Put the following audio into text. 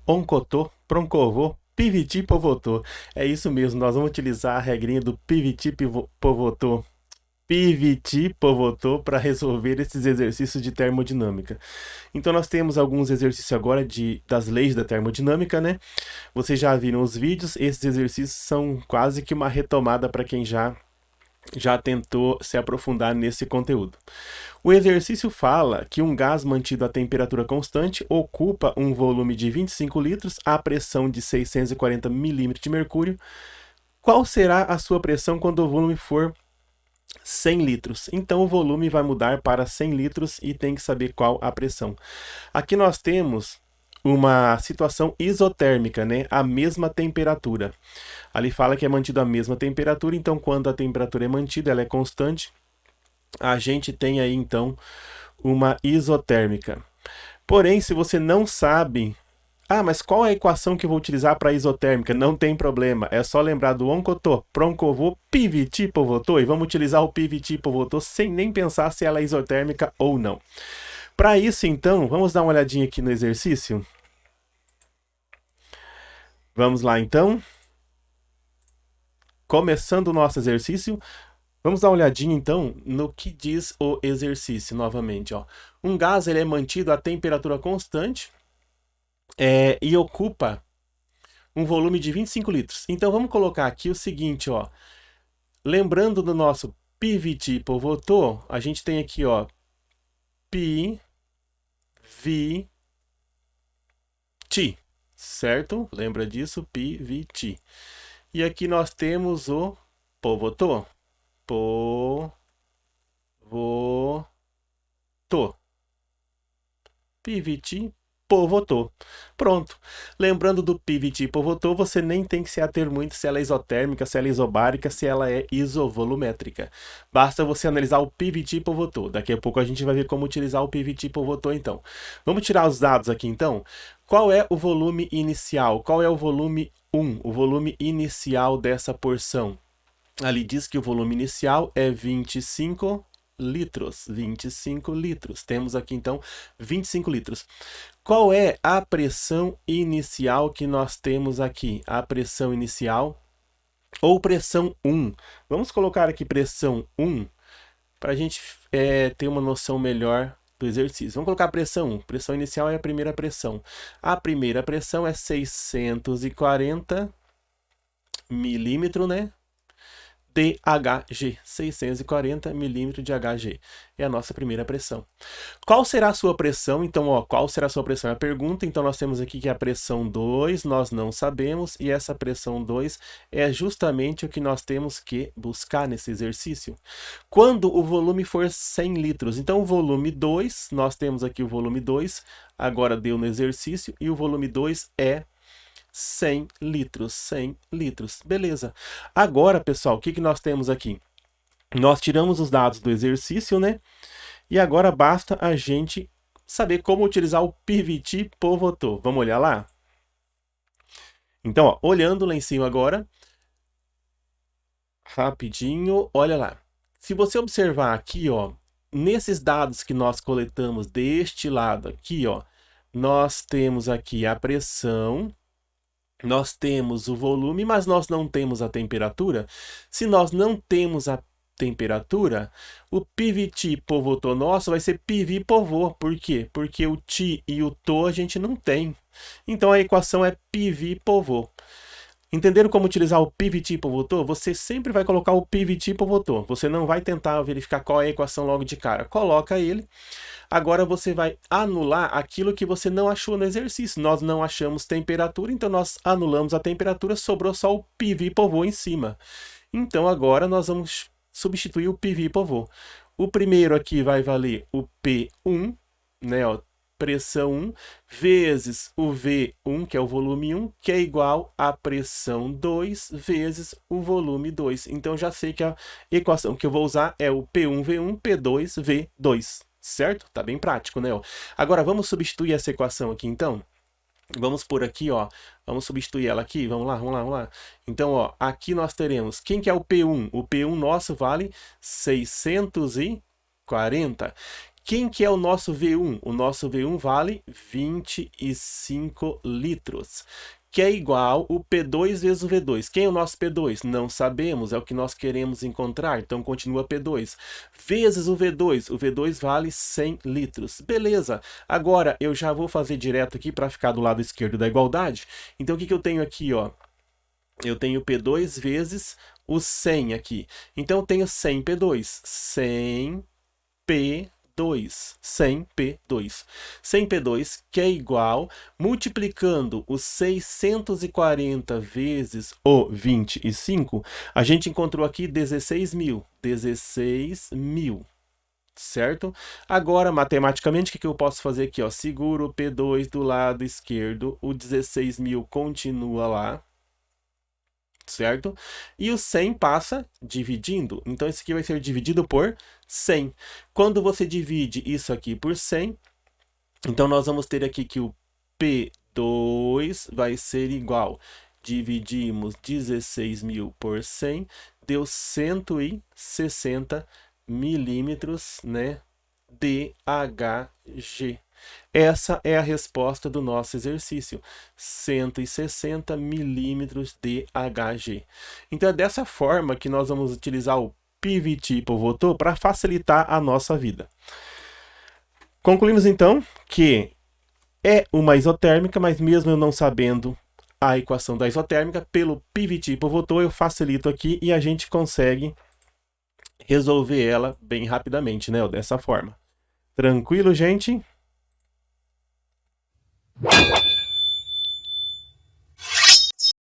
oncotô, proncovô, piviti, povotô. É isso mesmo, nós vamos utilizar a regrinha do piviti, povotô. Piviti, povotô para resolver esses exercícios de termodinâmica. Então nós temos alguns exercícios agora das leis da termodinâmica, né? Vocês já viram os vídeos, esses exercícios são quase que uma retomada para quem já tentou se aprofundar nesse conteúdo. O exercício fala que um gás mantido a temperatura constante ocupa um volume de 25 litros à pressão de 640 milímetros de mercúrio. Qual será a sua pressão quando o volume for 100 litros? Então o volume vai mudar para 100 litros e tem que saber qual a pressão. Aqui nós temos uma situação isotérmica, né? A mesma temperatura. Ali fala que é mantido a mesma temperatura, então quando a temperatura é mantida, ela é constante, a gente tem aí então uma isotérmica. Porém, se você não sabe, mas qual é a equação que eu vou utilizar para isotérmica? Não tem problema, é só lembrar do oncotô, proncovô, piviti, povotô, e vamos utilizar o piviti, povotô sem nem pensar se ela é isotérmica ou não. Para isso, então, vamos dar uma olhadinha aqui no exercício. Vamos lá, então. Começando o nosso exercício, vamos dar uma olhadinha, então, no que diz o exercício, novamente. Ó. Um gás ele é mantido a temperatura constante e ocupa um volume de 25 litros. Então, vamos colocar aqui o seguinte, ó. Lembrando do nosso piviti, povotô, a gente tem aqui, ó, pi, vi, ti, certo? Lembra disso? Pi, vi, ti. E aqui nós temos o povotô. Povotô. Piviti, povotô. Pronto. Lembrando do piviti, povotô, você nem tem que se ater muito se ela é isotérmica, se ela é isobárica, se ela é isovolumétrica. Basta você analisar o piviti, povotô. Daqui a pouco a gente vai ver como utilizar o piviti, povotô, então. Vamos tirar os dados aqui, então. Qual é o volume inicial? Qual é o volume 1? O volume inicial dessa porção? Ali diz que o volume inicial é 25 litros. 25 litros. Temos aqui, então, 25 litros. Qual é a pressão inicial que nós temos aqui? A pressão inicial ou pressão 1. Vamos colocar aqui pressão 1 para a gente ter uma noção melhor do exercício. Vamos colocar pressão 1. Pressão inicial é a primeira pressão. A primeira pressão é 640 milímetros, né? De Hg, 640 milímetros de Hg. É a nossa primeira pressão. Qual será a sua pressão? Então, ó, qual será a sua pressão? É a pergunta. Então, nós temos aqui que a pressão 2, nós não sabemos, e essa pressão 2 é justamente o que nós temos que buscar nesse exercício. Quando o volume for 100 litros, então o volume 2, nós temos aqui o volume 2, agora deu no exercício, e o volume 2 é 100 litros, 100 litros. Beleza. Agora, pessoal, o que nós temos aqui? Nós tiramos os dados do exercício, né? E agora basta a gente saber como utilizar o piviti, povotô. Vamos olhar lá? Então, ó, olhando lá em cima agora, rapidinho, olha lá. Se você observar aqui, ó, nesses dados que nós coletamos deste lado aqui, ó, nós temos aqui a pressão, nós temos o volume, mas nós não temos a temperatura. Se nós não temos a temperatura, o piviti, povotô nosso vai ser pivi, povô. Por quê? Porque o ti e o tô a gente não tem. Então a equação é pivi, povô. Entenderam como utilizar o piviti, povotô? Você sempre vai colocar o piviti, povotô. Você não vai tentar verificar qual é a equação logo de cara. Coloca ele. Agora você vai anular aquilo que você não achou no exercício. Nós não achamos temperatura, então nós anulamos a temperatura, sobrou só o pivi, povô em cima. Então agora nós vamos substituir o pivi, povô. O primeiro aqui vai valer o P1, né, ó, pressão 1, vezes o V1, que é o volume 1, que é igual à pressão 2, vezes o volume 2. Então, já sei que a equação que eu vou usar é o P1V1, P2V2, certo? Tá bem prático, né? Agora, vamos substituir essa equação aqui, então? Vamos por aqui, ó, vamos substituir ela aqui, vamos lá. Então, ó, aqui nós teremos, quem que é o P1? O P1 nosso vale 640. Quem que é o nosso V1? O nosso V1 vale 25 litros, que é igual o P2 vezes o V2. Quem é o nosso P2? Não sabemos, é o que nós queremos encontrar, então continua P2. Vezes o V2 vale 100 litros. Beleza, agora eu já vou fazer direto aqui para ficar do lado esquerdo da igualdade. Então o que eu tenho aqui, ó? Eu tenho P2 vezes o 100 aqui. Então eu tenho 100 P2, 100 P2, 100 P2. 100 P2, que é igual, multiplicando os 640 vezes o 25, a gente encontrou aqui 16.000. 16.000. Certo? Agora, matematicamente, o que eu posso fazer aqui? Ó? Seguro o P2 do lado esquerdo, o 16.000 continua lá, certo? E o 100 passa dividindo. Então, isso aqui vai ser dividido por 100. Quando você divide isso aqui por 100, então nós vamos ter aqui que o P2 vai ser igual. Dividimos 16.000 por 100, deu 160 milímetros, né, DHG. Essa é a resposta do nosso exercício, 160 milímetros DHG. Então é dessa forma que nós vamos utilizar o PVT Povoto para facilitar a nossa vida. Concluímos então que é uma isotérmica, mas mesmo eu não sabendo a equação da isotérmica, pelo PVT Povoto eu facilito aqui e a gente consegue resolver ela bem rapidamente, né? Dessa forma. Tranquilo, gente?